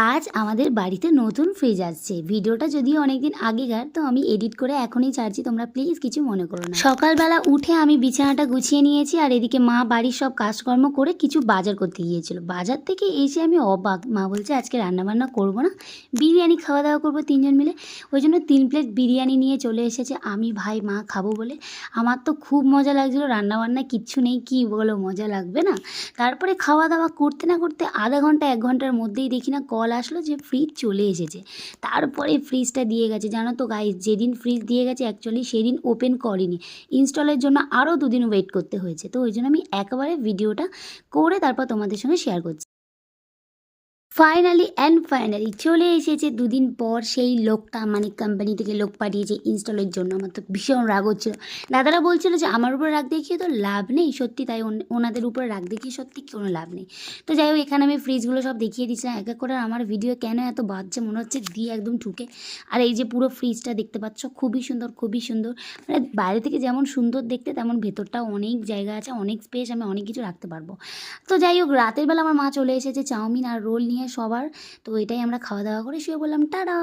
আজ আমাদের বাড়িতে নতুন ফ্রিজ আসছে। ভিডিওটা যদিও অনেকদিন আগেকার, তো আমি এডিট করে এখনই ছাড়ছি, তোমরা প্লিজ কিছু মনে করো না। সকালবেলা উঠে আমি বিছানাটা গুছিয়ে নিয়েছি, আর এদিকে মা বাড়ির সব কাজকর্ম করে কিছু বাজার করতে গিয়েছিল। বাজার থেকে এসে আমি অবাক, মা বলছে আজকে রান্নাবান্না করবো না, বিরিয়ানি খাওয়া দাওয়া করবো তিনজন মিলে। ওই জন্য 3 প্লেট বিরিয়ানি নিয়ে চলে এসেছে, আমি ভাই মা খাবো বলে। আমার তো খুব মজা লাগছিলো, রান্নাবান্না কিচ্ছু নেই, কি বলো মজা লাগবে না। তারপরে খাওয়া দাওয়া করতে না করতে আধা ঘন্টা 1 ঘন্টার মধ্যেই দেখি না কল আসলো যে ফ্রিজ চলে এসেছে। তারপরে ফ্রিজটা দিয়ে গেছে, জানো তো গাইস, যেদিন ফ্রিজ দিয়ে গেছে অ্যাকচুয়ালি সেদিন ওপেন করিনি, ইনস্টলের জন্য আরও 2 দিন ওয়েট করতে হয়েছে। তো ওই জন্য আমি একেবারে ভিডিওটা করে তারপর তোমাদের সঙ্গে শেয়ার করছি। ফাইনালি চলে এসেছে 2 দিন পর সেই লোকটা, মানে কোম্পানি থেকে লোক পাঠিয়েছে ইনস্টলের জন্য। আমার তো ভীষণ রাগ হচ্ছিলো। দাদারা বলছিল যে আমার উপরে রাগ দেখিয়ে তো লাভ নেই, সত্যি তাই, ওনাদের উপরে রাগ দেখিয়ে সত্যি কোনো লাভ নেই। তো যাই হোক, এখানে আমি ফ্রিজগুলো সব দেখিয়ে দিচ্ছিলাম এক এক করে। আমার ভিডিও কেন এত বাজছে মনে হচ্ছে, দিয়ে একদম ঠুকে। আর এই যে পুরো ফ্রিজটা দেখতে পাচ্ছ, খুবই সুন্দর খুবই সুন্দর। মানে বাইরে থেকে যেমন সুন্দর দেখতে, তেমন ভেতরটাও অনেক জায়গা আছে, অনেক স্পেস, আমি অনেক কিছু রাখতে পারবো। তো যাই হোক, রাতের বেলা আমার মা চলে এসেছে চাউমিন আর রোল নিয়ে সবার। তো এটাই আমরা খাওয়া দাওয়া করে শুয়ে বললাম, টাটা।